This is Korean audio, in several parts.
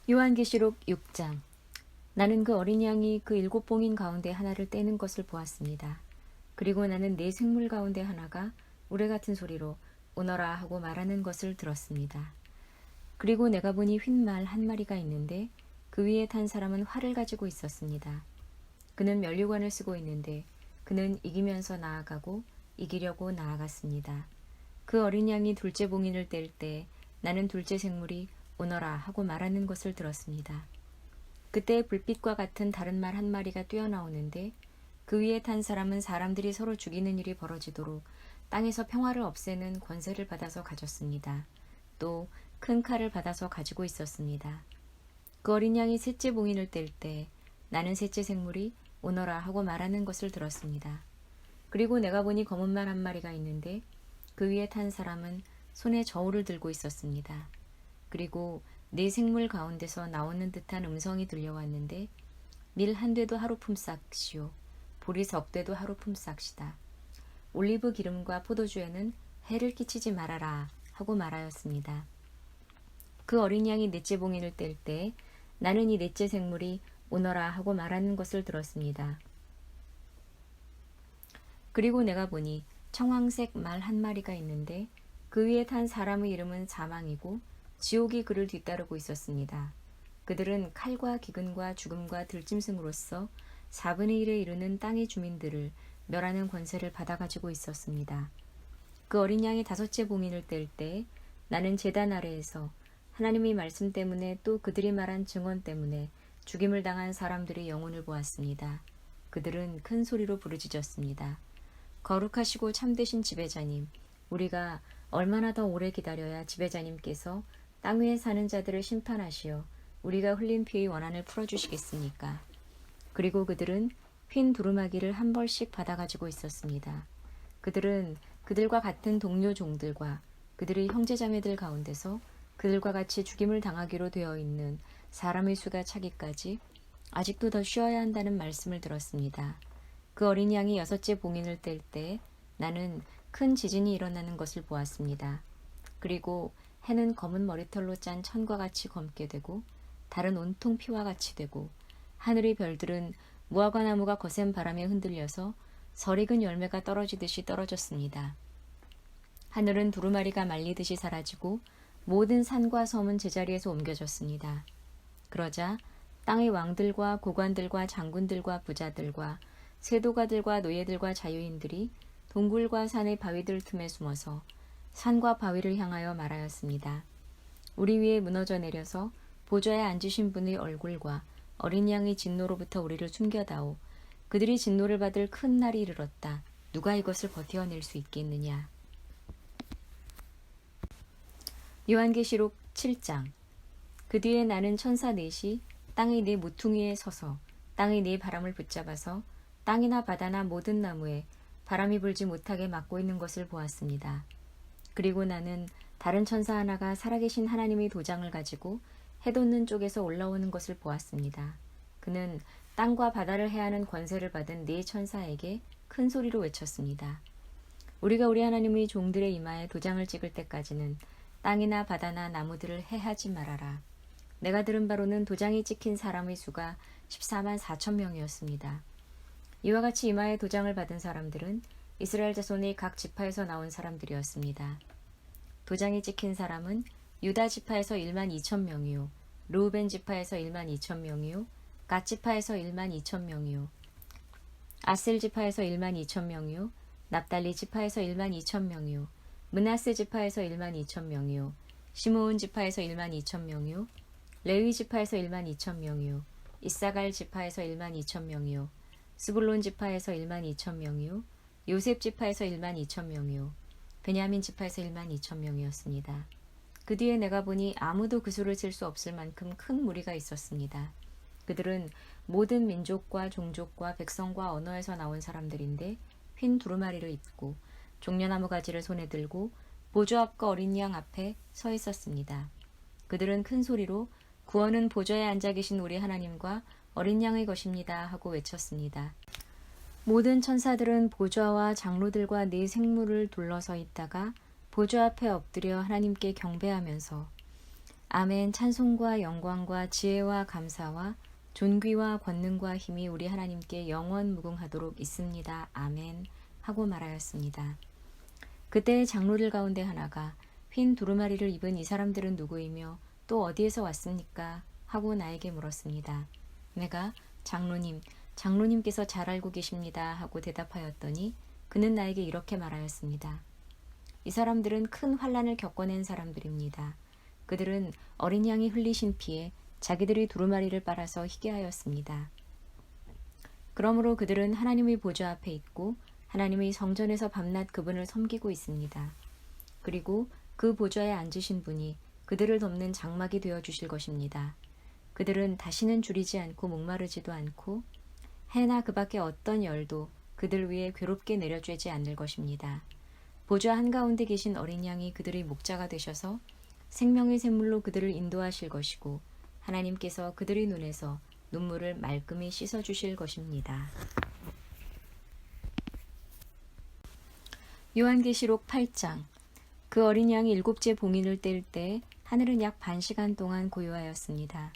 요한계시록 6장. 나는 그 어린 양이 그 7봉인 가운데 하나를 떼는 것을 보았습니다. 그리고 나는 4생물 가운데 하나가 우레 같은 소리로 오너라 하고 말하는 것을 들었습니다. 그리고 내가 보니 휜말 한 마리가 있는데 그 위에 탄 사람은 활을 가지고 있었습니다. 그는 면류관을 쓰고 있는데 그는 이기면서 나아가고 이기려고 나아갔습니다. 그 어린 양이 둘째 봉인을 뗄 때 나는 둘째 생물이 오너라 하고 말하는 것을 들었습니다. 그때 불빛과 같은 다른 말 한 마리가 뛰어나오는데 그 위에 탄 사람은 사람들이 서로 죽이는 일이 벌어지도록 땅에서 평화를 없애는 권세를 받아서 가졌습니다. 또 큰 칼을 받아서 가지고 있었습니다. 그 어린 양이 셋째 봉인을 뗄 때 나는 셋째 생물이 오너라 하고 말하는 것을 들었습니다. 그리고 내가 보니 검은 말 한 마리가 있는데 그 위에 탄 사람은 손에 저울을 들고 있었습니다. 그리고 4생물 가운데서 나오는 듯한 음성이 들려왔는데 밀 한 되도 하루 품삯이요 보리 석 되도 하루 품삯이다. 올리브 기름과 포도주에는 해를 끼치지 말아라 하고 말하였습니다. 그 어린 양이 넷째 봉인을 뗄 때 나는 이 넷째 생물이 오너라 하고 말하는 것을 들었습니다. 그리고 내가 보니 청황색 말 한 마리가 있는데 그 위에 탄 사람의 이름은 사망이고 지옥이 그를 뒤따르고 있었습니다. 그들은 칼과 기근과 죽음과 들짐승으로써 4분의 1에 이르는 땅의 주민들을 멸하는 권세를 받아가지고 있었습니다. 그 어린 양이 5째 봉인을 뗄 때 나는 제단 아래에서 하나님의 말씀 때문에 또 그들이 말한 증언 때문에 죽임을 당한 사람들의 영혼을 보았습니다. 그들은 큰 소리로 부르짖었습니다. 거룩하시고 참되신 지배자님, 우리가 얼마나 더 오래 기다려야 지배자님께서 땅 위에 사는 자들을 심판하시어 우리가 흘린 피의 원한을 풀어주시겠습니까? 그리고 그들은 휜 두루마기를 한 벌씩 받아가지고 있었습니다. 그들은 그들과 같은 동료 종들과 그들의 형제자매들 가운데서 그들과 같이 죽임을 당하기로 되어 있는 사람의 수가 차기까지 아직도 더 쉬어야 한다는 말씀을 들었습니다. 그 어린 양이 6째 봉인을 뗄 때 나는 큰 지진이 일어나는 것을 보았습니다. 그리고 해는 검은 머리털로 짠 천과 같이 검게 되고 달은 온통 피와 같이 되고 하늘의 별들은 무화과 나무가 거센 바람에 흔들려서 설익은 열매가 떨어지듯이 떨어졌습니다. 하늘은 두루마리가 말리듯이 사라지고 모든 산과 섬은 제자리에서 옮겨졌습니다. 그러자 땅의 왕들과 고관들과 장군들과 부자들과 세도가들과 노예들과 자유인들이 동굴과 산의 바위들 틈에 숨어서 산과 바위를 향하여 말하였습니다. 우리 위에 무너져 내려서 보좌에 앉으신 분의 얼굴과 어린 양의 진노로부터 우리를 숨겨다오. 그들이 진노를 받을 큰 날이 이르렀다. 누가 이것을 버텨낼 수 있겠느냐. 요한계시록 7장. 그 뒤에 나는 천사 넷이 땅의 4 모퉁이에 서서 땅의 4 바람을 붙잡아서 땅이나 바다나 모든 나무에 바람이 불지 못하게 막고 있는 것을 보았습니다. 그리고 나는 다른 천사 하나가 살아계신 하나님의 도장을 가지고 해돋는 쪽에서 올라오는 것을 보았습니다. 그는 땅과 바다를 해하는 권세를 받은 4 천사에게 큰 소리로 외쳤습니다. 우리가 우리 하나님의 종들의 이마에 도장을 찍을 때까지는 땅이나 바다나 나무들을 해하지 말아라. 내가 들은 바로는 도장이 찍힌 사람의 수가 14만 4천 명이었습니다. 이와 같이 이마에 도장을 받은 사람들은 이스라엘 자손의 각 지파에서 나온 사람들이었습니다. 도장이 찍힌 사람은 유다 지파에서 1만 2천 명이요, 르우벤 지파에서 1만 2천 명이요, 갓 지파에서 1만 2천 명이요, 아셀 지파에서 1만 2천 명이요, 납달리 지파에서 1만 2천 명이요, 므낫세 지파에서 1만 2천 명이요, 시므온 지파에서 1만 2천 명이요, 레위 지파에서 1만 2천 명이요, 이사갈 지파에서 1만 2천 명이요, 스불론 지파에서 1만 2천 명이요, 요셉 지파에서 1만 2천 명이요, 베냐민 지파에서 1만 2천 명이었습니다. 그 뒤에 내가 보니 아무도 그 수를 셀 수 없을 만큼 큰 무리가 있었습니다. 그들은 모든 민족과 종족과 백성과 언어에서 나온 사람들인데 휜 두루마리를 입고 종려나무 가지를 손에 들고 보좌 앞과 어린 양 앞에 서 있었습니다. 그들은 큰 소리로 구원은 보좌에 앉아 계신 우리 하나님과 어린 양의 것입니다 하고 외쳤습니다. 모든 천사들은 보좌와 장로들과 4 생물을 둘러서 있다가 보좌 앞에 엎드려 하나님께 경배하면서 아멘. 찬송과 영광과 지혜와 감사와 존귀와 권능과 힘이 우리 하나님께 영원 무궁하도록 있습니다. 아멘. 하고 말하였습니다. 그때 장로들 가운데 하나가 흰 두루마리를 입은 이 사람들은 누구이며 또 어디에서 왔습니까? 하고 나에게 물었습니다. 내가 장로님께서 잘 알고 계십니다. 하고 대답하였더니 그는 나에게 이렇게 말하였습니다. 이 사람들은 큰 환난을 겪어낸 사람들입니다. 그들은 어린 양이 흘리신 피에 자기들이 두루마리를 빨아서 희게 하였습니다. 그러므로 그들은 하나님의 보좌 앞에 있고 하나님의 성전에서 밤낮 그분을 섬기고 있습니다. 그리고 그 보좌에 앉으신 분이 그들을 덮는 장막이 되어 주실 것입니다. 그들은 다시는 줄이지 않고 목마르지도 않고 해나 그 밖에 어떤 열도 그들 위에 괴롭게 내려쬐지 않을 것입니다. 보좌 한가운데 계신 어린 양이 그들의 목자가 되셔서 생명의 샘물로 그들을 인도하실 것이고 하나님께서 그들의 눈에서 눈물을 말끔히 씻어주실 것입니다. 요한계시록 8장. 그 어린 양이 7째 봉인을 뗄 때 하늘은 약 반 시간 동안 고요하였습니다.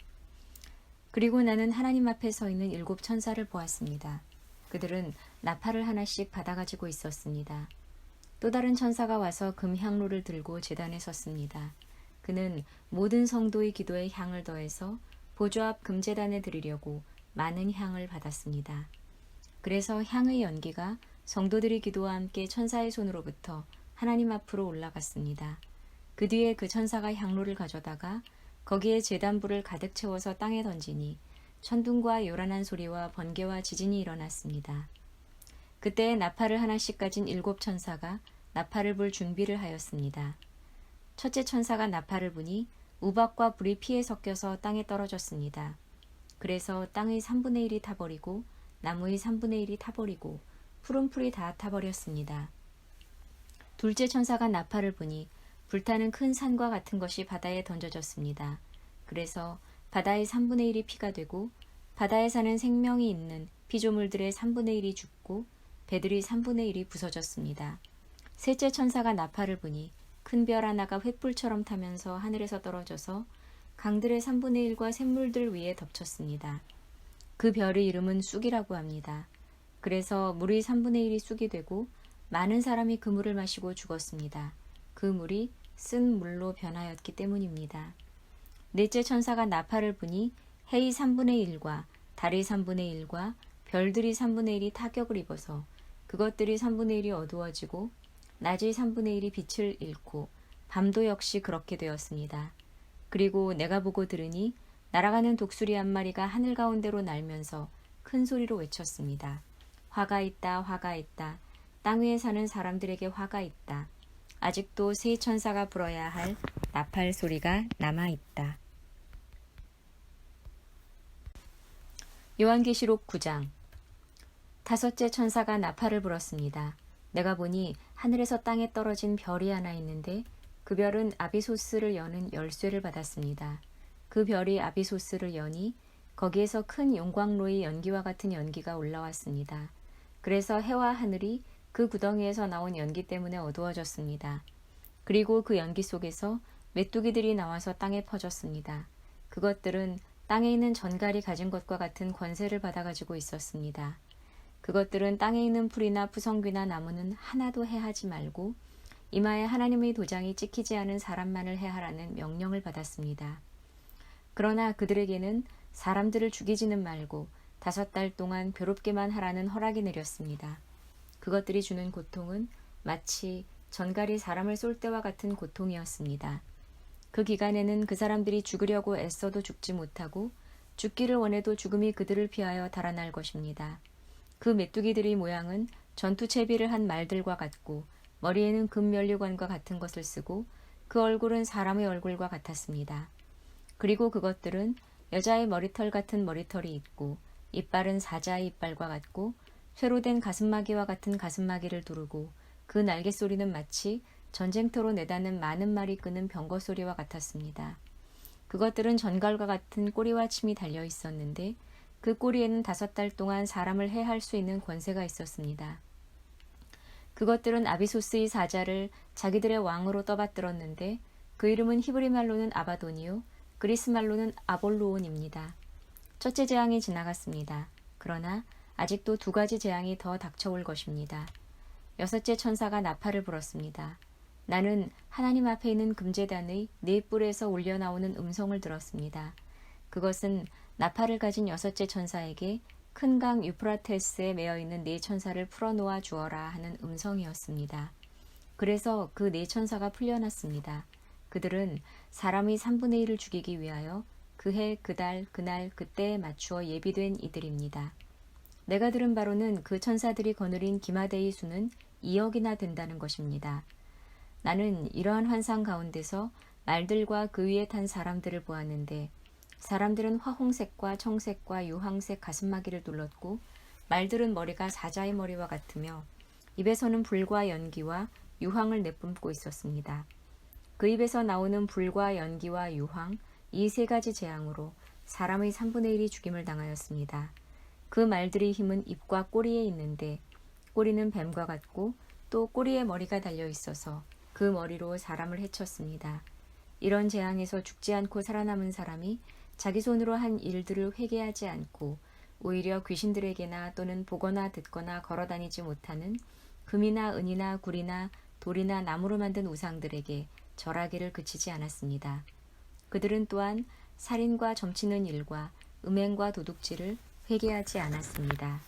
그리고 나는 하나님 앞에 서 있는 7 천사를 보았습니다. 그들은 나팔을 하나씩 받아가지고 있었습니다. 또 다른 천사가 와서 금향로를 들고 제단에 섰습니다. 그는 모든 성도의 기도에 향을 더해서 보좌 앞 금제단에 드리려고 많은 향을 받았습니다. 그래서 향의 연기가 성도들의 기도와 함께 천사의 손으로부터 하나님 앞으로 올라갔습니다. 그 뒤에 그 천사가 향로를 가져다가 거기에 제단불을 가득 채워서 땅에 던지니 천둥과 요란한 소리와 번개와 지진이 일어났습니다. 그때 나팔을 하나씩 가진 7 천사가 나팔을 불 준비를 하였습니다. 첫째 천사가 나팔을 부니 우박과 불이 피에 섞여서 땅에 떨어졌습니다. 그래서 땅의 3분의 1이 타버리고 나무의 3분의 1이 타버리고 푸른 풀이 다 타버렸습니다. 둘째 천사가 나팔을 부니 불타는 큰 산과 같은 것이 바다에 던져졌습니다. 그래서 바다의 3분의 1이 피가 되고 바다에 사는 생명이 있는 피조물들의 3분의 1이 죽고 배들이 3분의 1이 부서졌습니다. 셋째 천사가 나팔을 부니 큰 별 하나가 횃불처럼 타면서 하늘에서 떨어져서 강들의 3분의 1과 샘물들 위에 덮쳤습니다. 그 별의 이름은 쑥이라고 합니다. 그래서 물의 3분의 1이 쑥이 되고 많은 사람이 그 물을 마시고 죽었습니다. 그 물이 쓴 물로 변하였기 때문입니다. 넷째 천사가 나팔을 부니 해의 3분의 1과 달의 3분의 1과 별들이 3분의 1이 타격을 입어서 그것들이 3분의 1이 어두워지고 낮의 3분의 1이 빛을 잃고 밤도 역시 그렇게 되었습니다. 그리고 내가 보고 들으니 날아가는 독수리 한 마리가 하늘 가운데로 날면서 큰 소리로 외쳤습니다. 화가 있다, 화가 있다. 땅 위에 사는 사람들에게 화가 있다. 아직도 세 천사가 불어야 할 나팔 소리가 남아있다. 요한계시록 9장. 다섯째 천사가 나팔을 불었습니다. 내가 보니 하늘에서 땅에 떨어진 별이 하나 있는데 그 별은 아비소스를 여는 열쇠를 받았습니다. 그 별이 아비소스를 여니 거기에서 큰 용광로의 연기와 같은 연기가 올라왔습니다. 그래서 해와 하늘이 그 구덩이에서 나온 연기 때문에 어두워졌습니다. 그리고 그 연기 속에서 메뚜기들이 나와서 땅에 퍼졌습니다. 그것들은 땅에 있는 전갈이 가진 것과 같은 권세를 받아가지고 있었습니다. 그것들은 땅에 있는 풀이나 푸성귀나 나무는 하나도 해하지 말고 이마에 하나님의 도장이 찍히지 않은 사람만을 해하라는 명령을 받았습니다. 그러나 그들에게는 사람들을 죽이지는 말고 5달 동안 괴롭게만 하라는 허락이 내렸습니다. 그것들이 주는 고통은 마치 전갈이 사람을 쏠 때와 같은 고통이었습니다. 그 기간에는 그 사람들이 죽으려고 애써도 죽지 못하고 죽기를 원해도 죽음이 그들을 피하여 달아날 것입니다. 그 메뚜기들의 모양은 전투채비를 한 말들과 같고 머리에는 금면류관과 같은 것을 쓰고 그 얼굴은 사람의 얼굴과 같았습니다. 그리고 그것들은 여자의 머리털 같은 머리털이 있고 이빨은 사자의 이빨과 같고 쇠로 된 가슴마기와 같은 가슴마기를 두르고 그 날갯소리는 마치 전쟁터로 내다는 많은 말이 끄는 병거 소리와 같았습니다. 그것들은 전갈과 같은 꼬리와 침이 달려 있었는데 그 꼬리에는 5달 동안 사람을 해할 수 있는 권세가 있었습니다. 그것들은 아비소스의 사자를 자기들의 왕으로 떠받들었는데 그 이름은 히브리 말로는 아바돈이요 그리스 말로는 아볼로온입니다. 첫째 재앙이 지나갔습니다. 그러나 아직도 두 가지 재앙이 더 닥쳐올 것입니다. 여섯째 천사가 나팔을 불었습니다. 나는 하나님 앞에 있는 금제단의 네 뿔에서 울려나오는 음성을 들었습니다. 그것은 나팔을 가진 여섯째 천사에게 큰 강 유프라테스에 매어 있는 네 천사를 풀어놓아 주어라 하는 음성이었습니다. 그래서 그 네 천사가 풀려났습니다. 그들은 사람의 3분의 1을 죽이기 위하여 그 해, 그 달, 그날, 그때에 맞추어 예비된 이들입니다. 내가 들은 바로는 그 천사들이 거느린 기마대의 수는 2억이나 된다는 것입니다. 나는 이러한 환상 가운데서 말들과 그 위에 탄 사람들을 보았는데 사람들은 화홍색과 청색과 유황색 가슴마기를 둘렀고 말들은 머리가 사자의 머리와 같으며 입에서는 불과 연기와 유황을 내뿜고 있었습니다. 그 입에서 나오는 불과 연기와 유황 이 세 가지 재앙으로 사람의 3분의 1이 죽임을 당하였습니다. 그 말들의 힘은 입과 꼬리에 있는데 꼬리는 뱀과 같고 또 꼬리에 머리가 달려 있어서 그 머리로 사람을 해쳤습니다. 이런 재앙에서 죽지 않고 살아남은 사람이 자기 손으로 한 일들을 회개하지 않고 오히려 귀신들에게나 또는 보거나 듣거나 걸어다니지 못하는 금이나 은이나 굴이나 돌이나 나무로 만든 우상들에게 절하기를 그치지 않았습니다. 그들은 또한 살인과 점치는 일과 음행과 도둑질을 회개하지 않았습니다.